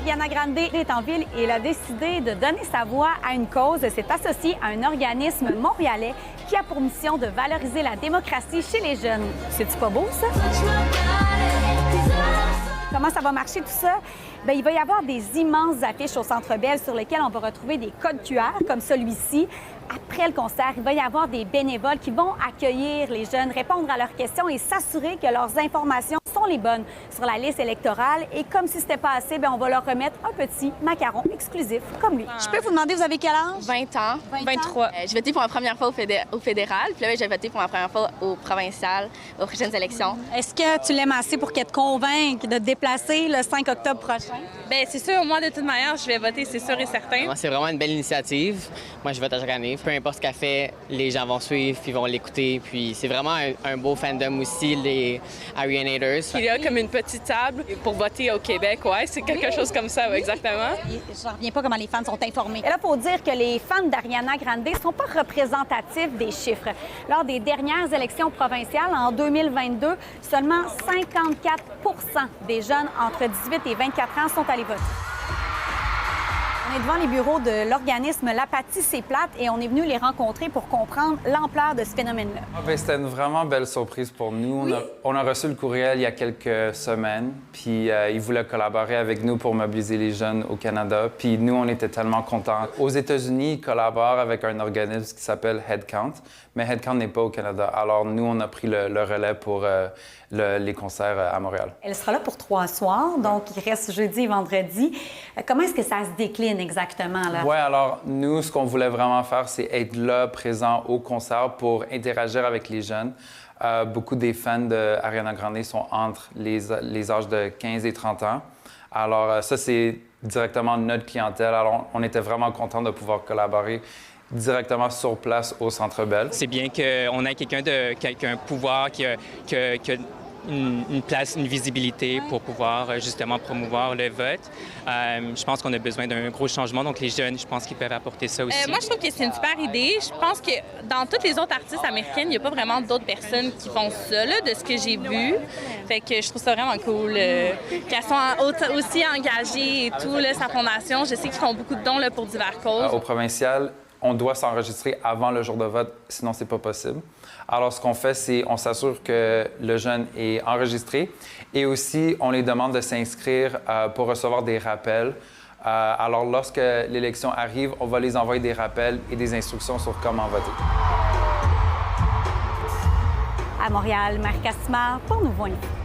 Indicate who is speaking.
Speaker 1: Ariana Grande est en ville et elle a décidé de donner sa voix à une cause. C'est associé à un organisme montréalais qui a pour mission de valoriser la démocratie chez les jeunes. C'est-tu pas beau, ça? Comment ça va marcher tout ça? Bien, il va y avoir des immenses affiches au Centre Bell sur lesquelles on va retrouver des codes QR comme celui-ci. Après le concert, il va y avoir des bénévoles qui vont accueillir les jeunes, répondre à leurs questions et s'assurer que leurs informations sont les bonnes sur la liste électorale. Et comme si c'était pas assez, bien, on va leur remettre un petit macaron exclusif comme lui. Je peux vous demander, vous avez quel âge?
Speaker 2: 20 ans. 23. J'ai voté pour la première fois au fédéral, puis là, j'ai voté pour la première fois au provincial, aux prochaines élections.
Speaker 1: Est-ce que tu l'aimes assez pour qu'elle te convainque de te déplacer le 5 octobre prochain?
Speaker 2: Bien, c'est sûr, moi, de toute manière, je vais voter, c'est sûr et certain.
Speaker 3: Moi, c'est vraiment une belle initiative. Moi, je vote à chaque année. Peu importe ce qu'elle fait, les gens vont suivre, puis vont l'écouter. Puis c'est vraiment un beau fandom aussi, les Arianators.
Speaker 2: Il y a comme une petite table pour voter au Québec, ouais, c'est quelque chose comme ça, ouais, exactement.
Speaker 1: Je ne reviens pas comment les fans sont informés. Et là, il faut dire que les fans d'Ariana Grande ne sont pas représentatifs des chiffres. Lors des dernières élections provinciales, en 2022, seulement 54 des jeunes entre 18 et 24 ans sont allés voter. On est devant les bureaux de l'organisme L'apathie c'est plate et on est venu les rencontrer pour comprendre l'ampleur de ce phénomène-là.
Speaker 4: C'était une vraiment belle surprise pour nous.
Speaker 1: Oui.
Speaker 4: On a reçu le courriel il y a quelques semaines, puis ils voulaient collaborer avec nous pour mobiliser les jeunes au Canada. Puis nous, on était tellement contents. Aux États-Unis, ils collaborent avec un organisme qui s'appelle Headcount, mais Headcount n'est pas au Canada. Alors nous, on a pris le relais pour les concerts à Montréal.
Speaker 1: Elle sera là pour 3 soirs, donc il reste jeudi et vendredi. Comment est-ce que ça se décline exactement, là?
Speaker 4: Oui, alors nous, ce qu'on voulait vraiment faire, c'est être là, présent au concert pour interagir avec les jeunes. Beaucoup des fans d'Ariana Grande sont entre les âges de 15 et 30 ans. Alors ça, c'est directement notre clientèle. Alors on était vraiment contents de pouvoir collaborer directement sur place au Centre Bell.
Speaker 5: C'est bien qu'on ait quelqu'un un pouvoir qui a une place, une visibilité pour pouvoir justement promouvoir le vote. Je pense qu'on a besoin d'un gros changement, donc les jeunes, je pense qu'ils peuvent apporter ça aussi.
Speaker 2: Moi, je trouve que c'est une super idée. Je pense que dans toutes les autres artistes américaines, il n'y a pas vraiment d'autres personnes qui font ça, là, de ce que j'ai vu. Fait que je trouve ça vraiment cool qu'elles sont aussi engagées et tout, là, sa fondation. Je sais qu'ils font beaucoup de dons là, pour divers causes.
Speaker 4: Au provincial, on doit s'enregistrer avant le jour de vote, sinon c'est pas possible. Alors, ce qu'on fait, c'est on s'assure que le jeune est enregistré et aussi, on les demande de s'inscrire pour recevoir des rappels. Alors, lorsque l'élection arrive, on va les envoyer des rappels et des instructions sur comment voter.
Speaker 1: À Montréal, Marie Cassimard pour Nouveau Info.